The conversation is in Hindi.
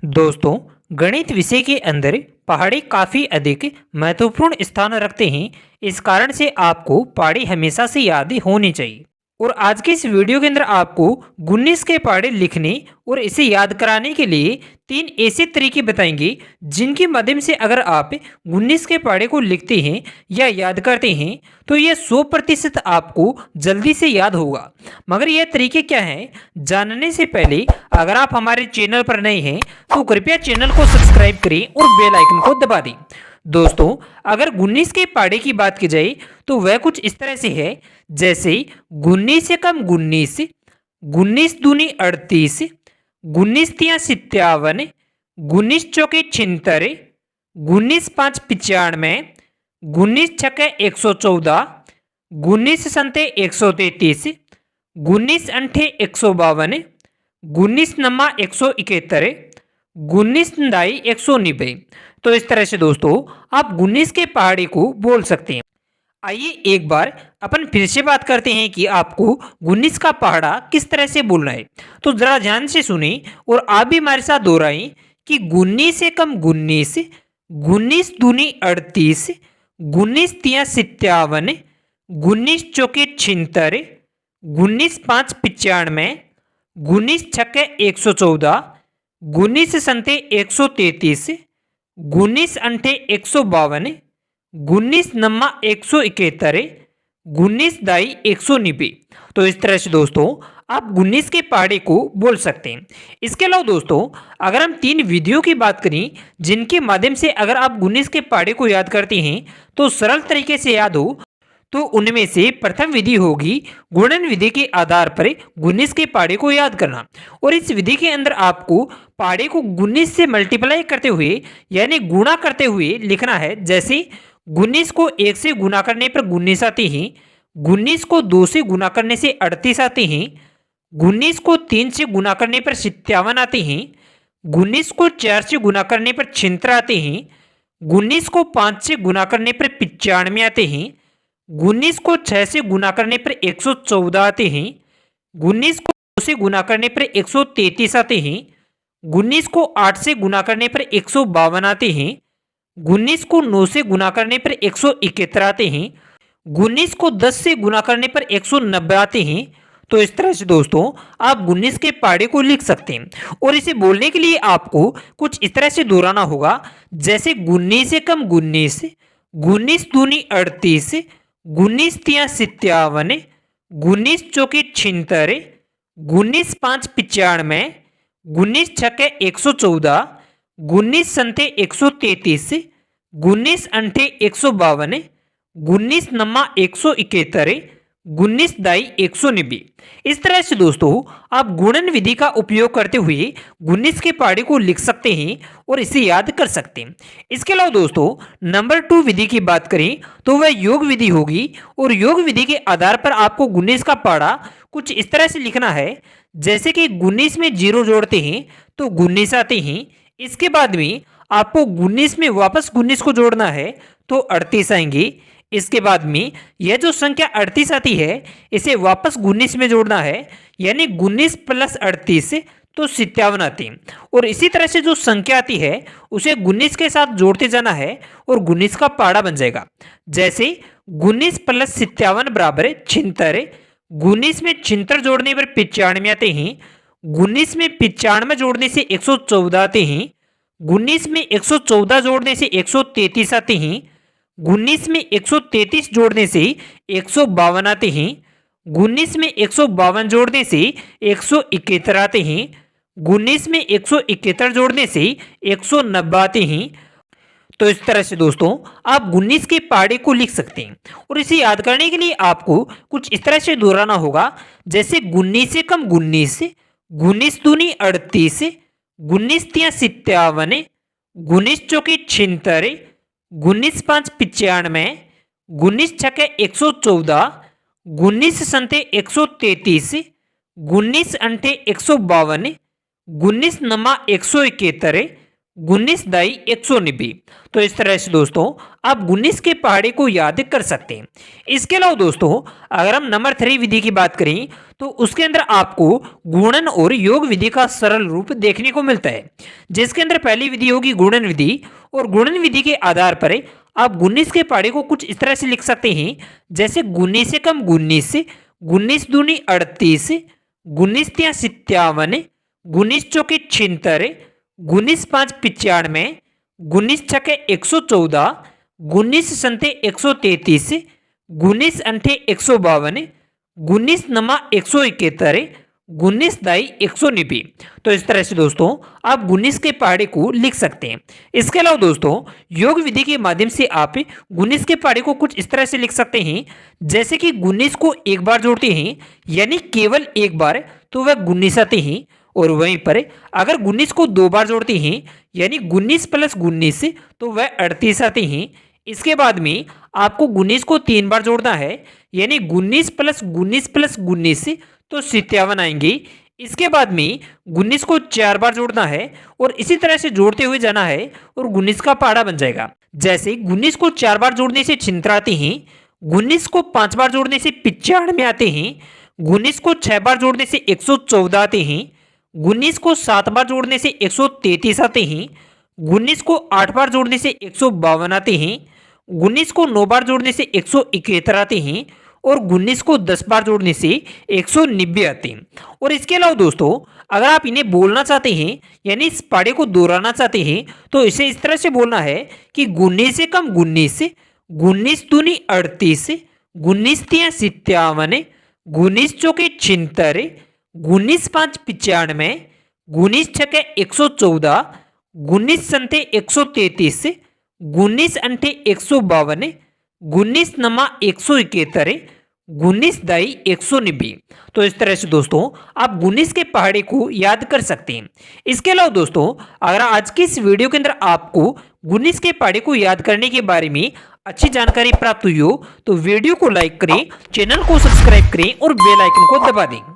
दोस्तों, गणित विषय के अंदर पहाड़ी काफ़ी अधिक महत्वपूर्ण स्थान रखते हैं। इस कारण से आपको पहाड़ी हमेशा से याद होनी चाहिए। और आज के इस वीडियो के अंदर आपको 19 के पहाड़े लिखने और इसे याद कराने के लिए 3 ऐसे तरीके बताएंगे जिनके माध्यम से अगर आप 19 के पहाड़े को लिखते हैं या याद करते हैं तो यह 100% आपको जल्दी से याद होगा। मगर यह तरीके क्या हैं, जानने से पहले अगर आप हमारे चैनल पर नए हैं तो कृपया चैनल को सब्सक्राइब करें और बेल आइकन को दबा दें। दोस्तों, अगर 19 के पहाड़े की बात की जाए तो वह कुछ इस तरह से है, जैसे 19 से कम 19, 19 दूनी 38, 19 तिया 57, 19 चौके 76, 19 पाँच 95, 19 छक्के 114, 19 संते 133, 19 अंठे 152, 19 नम्मा 171, 19 दाई 190। तो इस तरह से दोस्तों आप 19 के पहाड़े को बोल सकते हैं। आइए एक बार अपन फिर से बात करते हैं कि आपको 19 का पहाड़ा किस तरह से बोलना है। तो जरा ध्यान से सुने और आप भी हमारे साथ दोहराएं कि 19 से कम 19, 19 दूनी 38, 19 तिया 57, 19 चौके 76, 19 पाँच 95, 19 छक्के 114, 19 संते 133, 19 अंठे 152, 19 नम्मा 171, 19 दाई 190। तो इस तरह से दोस्तों आप 19 के पहाड़े को बोल सकते हैं। इसके अलावा दोस्तों अगर हम 3 विधियों की बात करें जिनके माध्यम से अगर आप 19 के पहाड़े को याद करते हैं तो सरल तरीके से याद हो, तो उनमें से प्रथम विधि होगी गुणन विधि के आधार पर 19 के पहाड़े को याद करना। और इस विधि के अंदर आपको पहाड़े को 19 से मल्टीप्लाई करते हुए यानी गुणा करते हुए लिखना है। जैसे 19 को 1 से गुना करने पर 19 आते हैं, 19 को 2 से गुना करने से 38 आते हैं, 19 को 3 से गुना करने पर 57 आते हैं, 19 को 4 से गुना करने पर 76 आते हैं, 19 को 5 से गुना करने पर 95 आते हैं, 19 को 6 से गुना करने पर 114 आते हैं, 19 को 2 से गुना करने पर 133 आते हैं, 19 को 8 से गुना करने पर 152 आते हैं, 19 को 9 से गुना करने पर 171 आते हैं, 19 को 10 से गुना करने पर 190 आते हैं। तो इस तरह से दोस्तों आप 19 के पहाड़े को लिख सकते हैं। और इसे बोलने के लिए आपको कुछ इस तरह से दोहराना होगा, जैसे 19 से कम 19, 19 दूनी 38, 19 तिया 57, 19 चौके 76, 19 पाँच 95, 19 छक्के 114, 19 संते 133, 19 अंठे 152, 19 नम्मा 171, 19 दाई 190। इस तरह से दोस्तों आप गुणन विधि का उपयोग करते हुए 19 के पहाड़े को लिख सकते हैं और इसे याद कर सकते हैं। इसके अलावा दोस्तों नंबर 2 विधि की बात करें तो वह योग विधि होगी। और योग विधि के आधार पर आपको 19 का पहाड़ा कुछ इस तरह से लिखना है, जैसे कि 19 में 0 जोड़ते हैं तो 19 आते हैं। इसके बाद में आपको 19 में वापस 19 को जोड़ना है तो 38 आएंगे। इसके बाद में यह जो संख्या 38 आती है इसे वापस 19 में जोड़ना है, यानी 19 प्लस 38 तो 57 आती है। और इसी तरह से जो संख्या आती है उसे 19 के साथ जोड़ते जाना है और 19 का पहाड़ा बन जाएगा। जैसे 19 प्लस 57 बराबर 76, 19 में 76 जोड़ने पर 95 आते हैं, 19 में 95 जोड़ने से 114 आते हैं, 19 में 114 जोड़ने से 133 आते हैं, 19 में 133 जोड़ने से 152 आते हैं, 19 में 152 जोड़ने से 171 आते हैं, 19 में 171 जोड़ने से 190 आते हैं। तो इस तरह से दोस्तों आप 19 के पहाड़े को लिख सकते हैं। और इसे याद करने के लिए आपको कुछ इस तरह से दोहराना होगा, जैसे 19 से कम 19, 19 दूनी 38, 19 तिया 57, 19 चौके 76, 19 पाँच 95, 19 छक्के 114, 19 संते 133, 19 अंठे 152, 19 नम्मा 171, 19 दाई 190। तो इस तरह से दोस्तों आप 19 के पहाड़े को याद कर सकते हैं। इसके अलावा दोस्तों अगर हम नंबर 3 विधि की बात करें तो उसके अंदर आपको गुणन और योग विधि का सरल रूप देखने को मिलता है, जिसके अंदर पहली विधि होगी गुणन विधि, और गुणन विधि के आधार पर आप 19 के पहाड़े को कुछ इस तरह से लिख सकते हैं, जैसे 19 से कम 19, 19 दूनी 38, 19 तिया 57, 19 चौके 76, 19 5 95, 19 छके 114, 19 संते 133, 19 अंठे 152, 19 नमा 171, 19 दाई 190। तो इस तरह से दोस्तों आप 19 के पहाड़े को लिख सकते हैं। इसके अलावा दोस्तों योग विधि के माध्यम से आप 19 के पहाड़े को कुछ इस तरह से लिख सकते हैं, जैसे कि 19 को एक बार जोड़ते हैं यानी केवल एक बार तो वह 19 आते हैं, और वहीं पर अगर 19 को दो बार जोड़ते हैं यानी 19 प्लस 19 तो वह 38 आते हैं। इसके बाद में आपको 19 को तीन बार जोड़ना है यानी 19 प्लस 19 प्लस 19 तो 57 आएंगे। इसके बाद में 19 को चार बार जोड़ना है और इसी तरह से जोड़ते हुए जाना है और 19 का पहाड़ा बन जाएगा। जैसे 19 को चार बार जोड़ने से 76 आते हैं, 19 को पांच बार जोड़ने से 95 आते हैं, 19 को छह बार जोड़ने से 114 आते हैं, 19 को सात बार जोड़ने से 133 आते हैं, 19 को आठ बार जोड़ने से 152 आते हैं, 19 को नौ बार जोड़ने से 171 आते हैं, और 19 को 10 बार जोड़ने से 190 आते हैं। और इसके अलावा दोस्तों अगर आप इन्हें बोलना चाहते हैं यानी इस पहाड़े को दोहराना चाहते हैं तो इसे इस तरह से बोलना है कि 19 से कम 19, 19 दूनी 38, 19 तिया 57, 19 चौके 76, 19 5 95, 19 छके 114, 19 संते 133, 19 अंठे 152, 19 नमा 171, 19 दाई 190। तो इस तरह से दोस्तों आप 19 के पहाड़े को याद कर सकते हैं। इसके अलावा दोस्तों अगर आज की इस वीडियो के अंदर आपको 19 के पहाड़े को याद करने के बारे में अच्छी जानकारी प्राप्त हुई हो तो वीडियो को लाइक करें, चैनल को सब्सक्राइब करें और बेल आइकन को दबा दें।